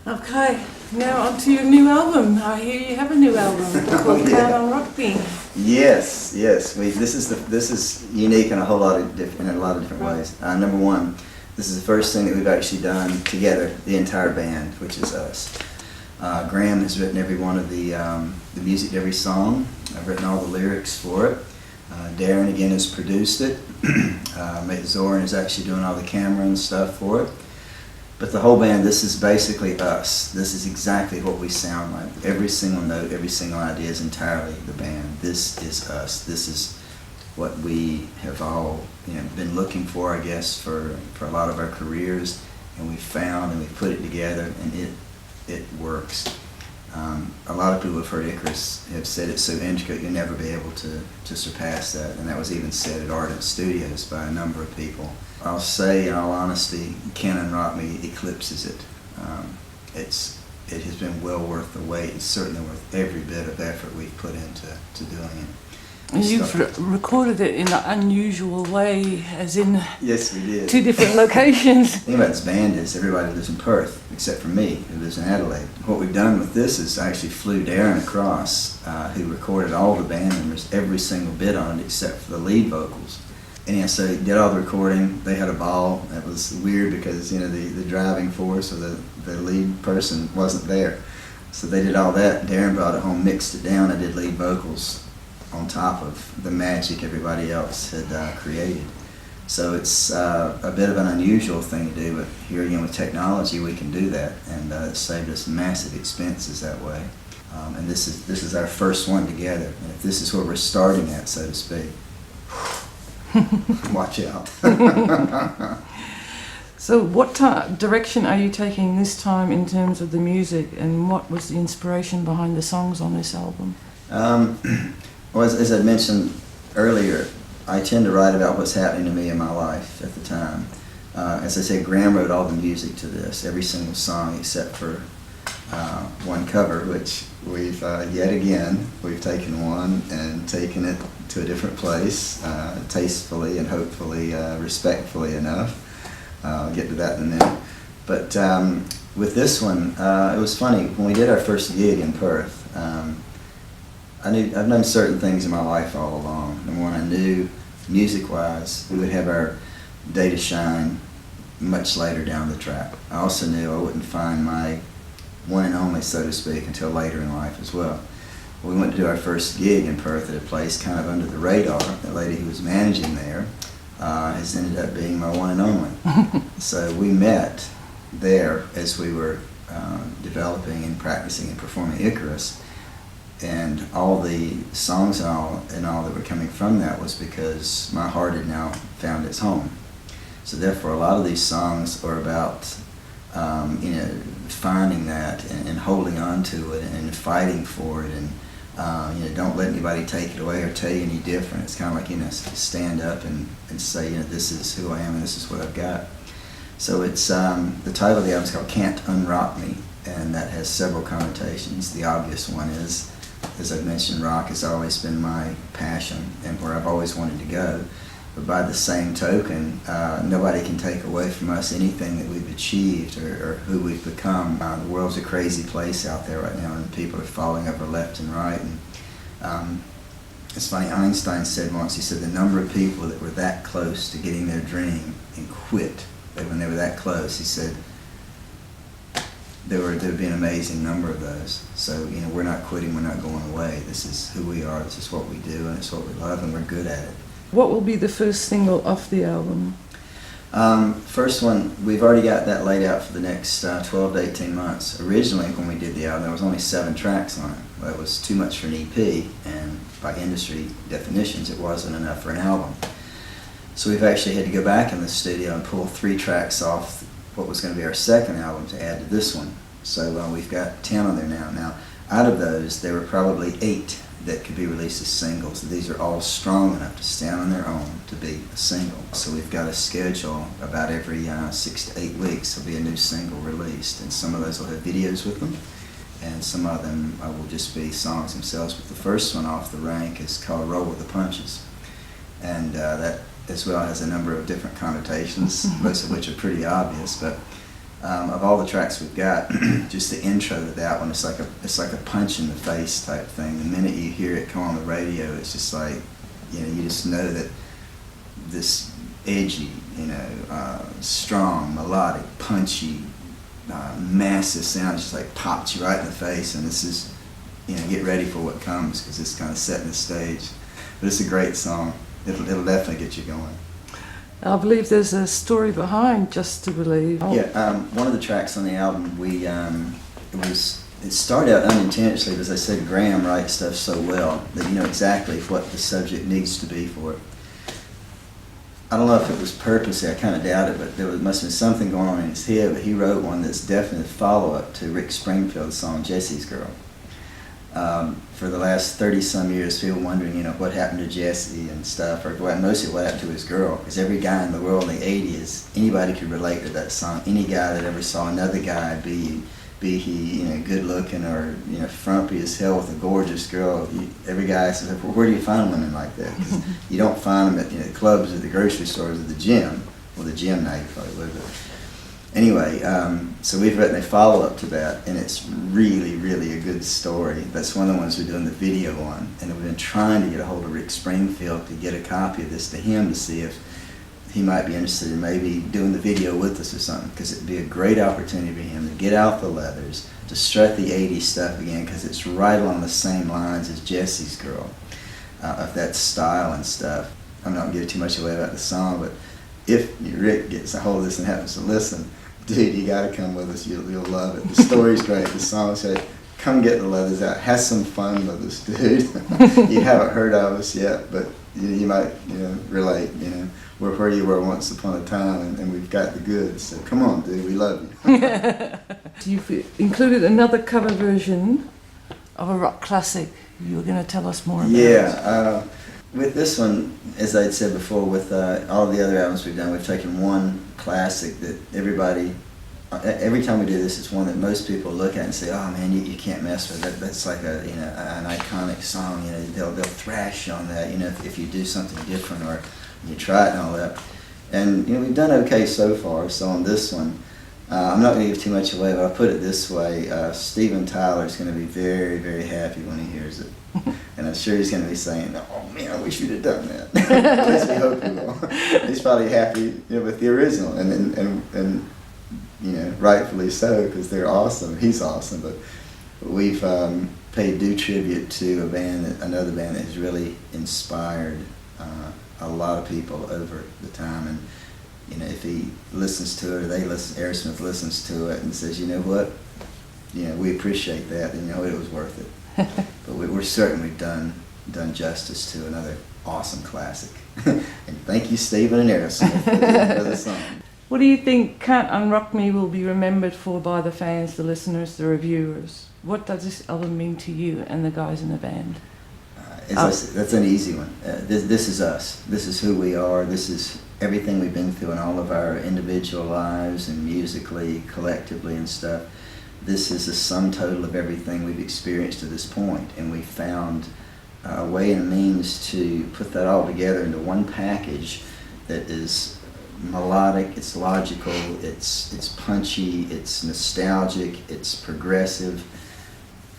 Okay, now on to your new album. I hear you have a new album called Yeah. Count on Rugby. Yes, yes. This is unique in a whole lot of in a lot of different ways. Number one, this is the first thing that we've actually done together, the entire band, which is us. Graham has written every one of the music to every song. I've written all the lyrics for it. Darren again has produced it. Zoran is actually doing all the camera and stuff for it. But the whole band, this is basically us. This is exactly what we sound like. Every single note, every single idea is entirely the band. This is us. This is what we have all been looking for, I guess, for a lot of our careers. And we found and we put it together, and it works. A lot of people who've heard Icarus have said it's so intricate you'll never be able to surpass that. And that was even said at Ardent Studios by a number of people. I'll say, in all honesty, Can Unrock Me eclipses it. It has been well worth the wait. It's certainly worth every bit of effort we've put into doing it. And you've recorded it in an unusual way, as in Yes, we did. 2 different locations. The thing about this band is everybody lives in Perth, except for me, who lives in Adelaide. What we've done with this is I actually flew Darren across, who recorded all the band members, every single bit on it, except for the lead vocals. And yeah, so he did all the recording. They had a ball. That was weird because the driving force or the lead person wasn't there. So they did all that. Darren brought it home, mixed it down. I did lead vocals on top of the magic everybody else had created. So it's a bit of an unusual thing to do, but here again with technology we can do that, and it saved us massive expenses that way. And this is our first one together. And if this is where we're starting at, so to speak, watch out. So what direction are you taking this time in terms of the music, and what was the inspiration behind the songs on this album? Well, as I mentioned earlier, I tend to write about what's happening to me in my life at the time. As I said, Graham wrote all the music to this, every single song except for one cover, which we've we've taken one and taken it to a different place, tastefully and hopefully respectfully enough. I'll get to that in a minute. But with this one, it was funny. When we did our first gig in Perth, I've known certain things in my life all along. Number one, I knew music-wise we would have our day to shine much later down the track. I also knew I wouldn't find my one and only, so to speak, until later in life as well. We went to do our first gig in Perth at a place kind of under the radar. The lady who was managing there has ended up being my one and only. So we met there as we were developing and practicing and performing Icarus. And all the songs and all that were coming from that was because my heart had now found its home. So therefore, a lot of these songs are about finding that and holding on to it and fighting for it, and don't let anybody take it away or tell you any different. It's kind of like stand up and say this is who I am and this is what I've got. So it's the title of the album is called Can't Unrock Me, and that has several connotations. The obvious one is, as I've mentioned, rock has always been my passion and where I've always wanted to go. But by the same token, nobody can take away from us anything that we've achieved or who we've become. The world's a crazy place out there right now, and people are falling over left and right. And it's funny, Einstein said once, he said the number of people that were that close to getting their dream and quit, when they were that close, he said, there'd be an amazing number of those. So we're not quitting, we're not going away. This is who we are, this is what we do, and it's what we love, and we're good at it. What will be the first single off the album? First one, we've already got that laid out for the next 12 to 18 months. Originally, when we did the album, there was only 7 tracks on it. That was too much for an EP, and by industry definitions, it wasn't enough for an album. So we've actually had to go back in the studio and pull 3 tracks off what was going to be our second album to add to this one. So we've got 10 on there now. Now, out of those, there were probably 8 that could be released as singles. These are all strong enough to stand on their own to be a single. So we've got a schedule about every 6 to 8 weeks there'll be a new single released, and some of those will have videos with them, and some of them will just be songs themselves. But the first one off the rank is called Roll with the Punches, and that as well has a number of different connotations, most of which are pretty obvious. But Of all the tracks we've got, just the intro to that one, it's like a punch in the face type thing. The minute you hear it come on the radio, it's just like, you know, you just know that this edgy, you know, strong, melodic, punchy, massive sound just like pops you right in the face, and this is, you know, get ready for what comes, because it's kind of setting the stage. But it's a great song. It'll definitely get you going. I believe there's a story behind Just to Believe. Yeah, one of the tracks on the album, it started out unintentionally, but as I said, Graham writes stuff so well that you know exactly what the subject needs to be for it. I don't know if it was purposely, I kind of doubt it, but must have been something going on in his head, but he wrote one that's definitely a follow-up to Rick Springfield's song, Jesse's Girl. For the last 30-some years, people wondering, you know, what happened to Jesse and stuff, or mostly what happened to his girl, because every guy in the world in the 80s, anybody could relate to that song. Any guy that ever saw another guy, be he, you know, good-looking or, you know, frumpy as hell with a gorgeous girl, every guy says, where do you find women like that? 'Cause you don't find them at, you know, clubs or the grocery stores or the gym. Well, the gym now you probably would, but anyway, so we've written a follow-up to that, and it's really, really a good story. That's one of the ones we're doing the video on, and we've been trying to get a hold of Rick Springfield to get a copy of this to him to see if he might be interested in maybe doing the video with us or something, because it'd be a great opportunity for him to get out the leathers, to strut the 80s stuff again, because it's right along the same lines as Jesse's Girl, of that style and stuff. I'm not going to give too much away about the song, but if Rick gets a hold of this and happens to listen, dude, you got to come with us. You'll love it. The story's great. The song's great. Come get the leathers out. Have some fun with us, dude. You haven't heard of us yet, but you might, you know, relate. You know, we're where you were once upon a time, and we've got the goods. So come on, dude. We love you. You've included another cover version of a rock classic. You were going to tell us more about. Yeah. With this one, as I'd said before, with all the other albums we've done, we've taken one classic that everybody, every time we do this, it's one that most people look at and say, "Oh man, you can't mess with that. That's like a, you know, an iconic song. You know, they'll thrash on that. You know, if you do something different or you try it and all that." And you know, we've done okay so far. So on this one, I'm not going to give too much away, but I'll put it this way: Steven Tyler's going to be very, very happy when he hears it. And I'm sure he's going to be saying, "Oh man, I wish you'd have done that." At least we hope he will. He's probably happy, you know, with the original, and you know, rightfully so, because they're awesome. He's awesome, but we've paid due tribute to another band that has really inspired a lot of people over the time. And you know, if he listens to it, or Aerosmith listens to it and says, "You know what? You know, we appreciate that," and you know, it was worth it. But we're certain we've done justice to another awesome classic. And thank you, Stephen and Aerosmith, for the song. What do you think Can't Unrock Me will be remembered for by the fans, the listeners, the reviewers? What does this album mean to you and the guys in the band? As I said, that's an easy one. This is us. This is who we are. This is everything we've been through in all of our individual lives and musically, collectively and stuff. This is a sum total of everything we've experienced to this point, and we found a way and a means to put that all together into one package that is melodic, it's logical, it's punchy, it's nostalgic, it's progressive.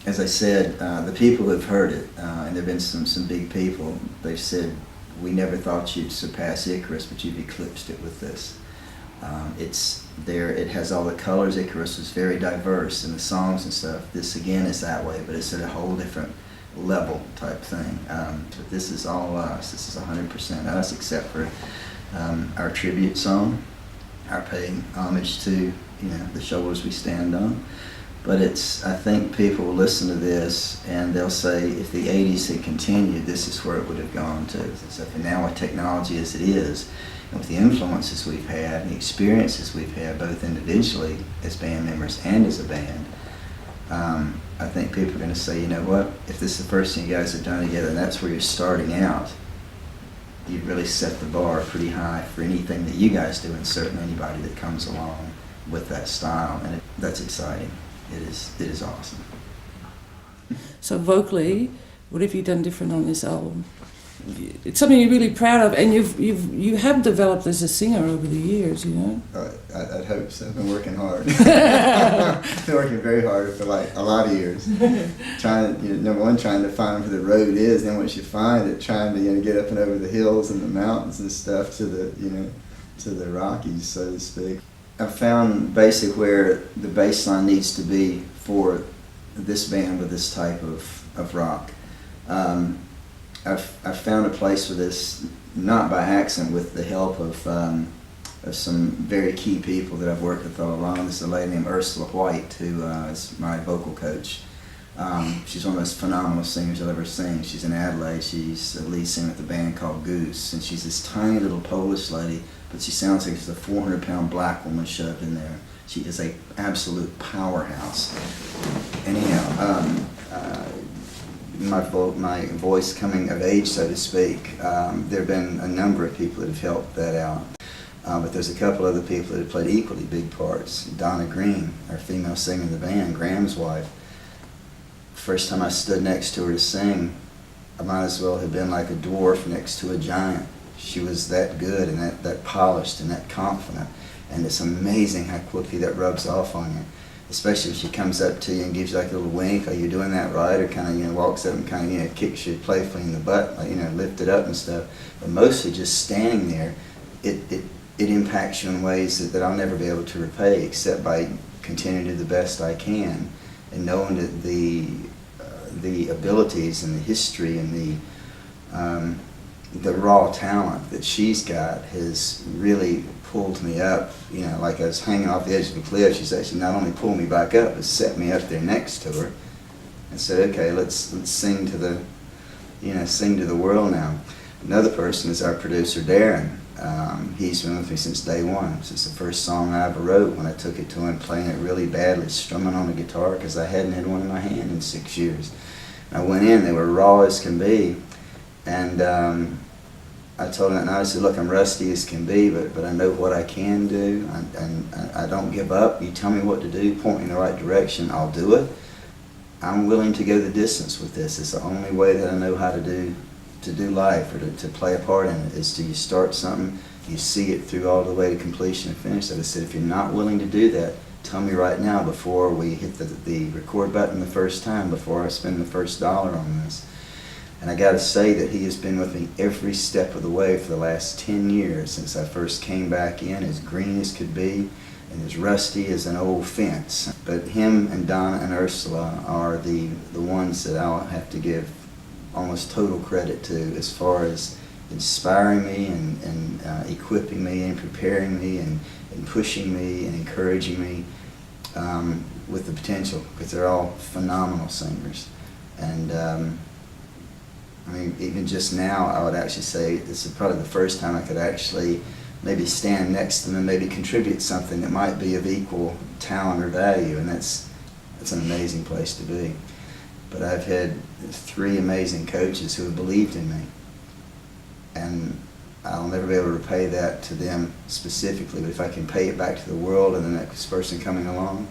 As I said, the people who've heard it, and there have been some big people, they've said, "We never thought you'd surpass Icarus, but you've eclipsed it with this." It's there. It has all the colors. Icarus is very diverse in the songs and stuff. This again is that way, but it's at a whole different level type thing. But this is all us. This is 100% us, except for our tribute song, our paying homage to, you know, the shoulders we stand on. But I think people will listen to this and they'll say, if the 80s had continued, this is where it would have gone to. So now with technology as it is, and with the influences we've had and the experiences we've had, both individually as band members and as a band, I think people are going to say, you know what, if this is the first thing you guys have done together and that's where you're starting out, you've really set the bar pretty high for anything that you guys do, and certainly anybody that comes along with that style, and that's exciting. It is awesome. So vocally, what have you done different on this album? it's something you're really proud of, and you have developed as a singer over the years, you know. I'd hope so. I've been working hard. Been working very hard for like a lot of years. Trying, number one, trying to find where the road is. Then once you find it, trying to get up and over the hills and the mountains and stuff to the to the Rockies, so to speak. I found basically where the bass line needs to be for this band with this type of rock. I've found a place for this, not by accident, with the help of some very key people that I've worked with all along. This is a lady named Ursula White, who is my vocal coach. She's one of the most phenomenal singers I've ever seen. She's in Adelaide. She's a lead singer with a band called Goose, and she's this tiny little Polish lady, but she sounds like she's a 400-pound black woman shoved in there. She is an absolute powerhouse. Anyhow, my voice coming of age, so to speak, there have been a number of people that have helped that out. But there's a couple other people that have played equally big parts. Donna Green, our female singer in the band, Graham's wife. First time I stood next to her to sing, I might as well have been like a dwarf next to a giant. She was that good and that polished and that confident. And it's amazing how quickly that rubs off on you. Especially if she comes up to you and gives you like a little wink, are you doing that right? Or kind of, walks up and kind of, kicks you playfully in the butt, like, lift it up and stuff. But mostly just standing there, it impacts you in ways that I'll never be able to repay, except by continuing to do the best I can, and knowing that the abilities and the history and the raw talent that she's got has really pulled me up. Like I was hanging off the edge of a cliff, she's actually not only pulled me back up, but set me up there next to her and said, okay, let's sing to the world now. Another person is our producer, Darren. He's been with me since day one. Since the first song I ever wrote, when I took it to him, playing it really badly, strumming on the guitar, because I hadn't had one in my hand in 6 years. And I went in, they were raw as can be, and I told him that night, I said, look, I'm rusty as can be, but I know what I can do, and I don't give up. You tell me what to do, point me in the right direction, I'll do it. I'm willing to go the distance with this. It's the only way that I know how to do life, or to play a part in it, is to you start something, you see it through all the way to completion and finish. So I said, if you're not willing to do that, tell me right now before we hit the record button the first time, before I spend the first dollar on this. And I got to say that he has been with me every step of the way for the last 10 years since I first came back in, as green as could be and as rusty as an old fence. But him and Donna and Ursula are the ones that I'll have to give almost total credit to, as far as inspiring me and equipping me and preparing me and pushing me and encouraging me with the potential, because they're all phenomenal singers. And even just now, I would actually say this is probably the first time I could actually maybe stand next to them and maybe contribute something that might be of equal talent or value, and that's an amazing place to be. But I've had 3 amazing coaches who have believed in me, and I'll never be able to repay that to them specifically, but if I can pay it back to the world and the next person coming along,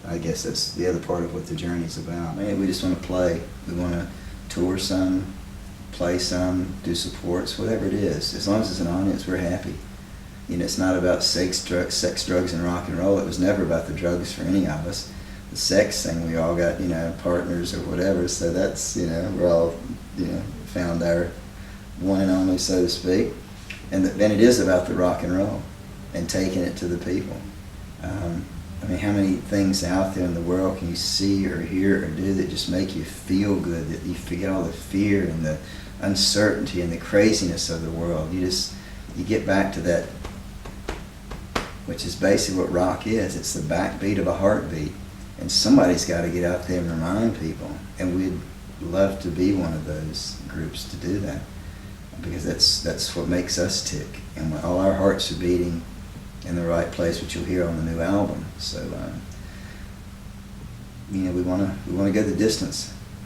I guess that's the other part of what the journey's about. Man, we just want to play. We want to tour some, play some, do supports, whatever it is. As long as it's an audience, we're happy. It's not about sex, drugs, and rock and roll. It was never about the drugs for any of us. The sex thing, we all got, partners or whatever, so that's, we're all, found our one and only, so to speak. And then it is about the rock and roll and taking it to the people. How many things out there in the world can you see or hear or do that just make you feel good, that you forget all the fear and the uncertainty and the craziness of the world? You get back to that, which is basically what rock is. It's the backbeat of a heartbeat. And somebody's got to get out there and remind people. And we'd love to be one of those groups to do that, because that's what makes us tick. And when all our hearts are beating in the right place, which you'll hear on the new album. So, we want to go the distance.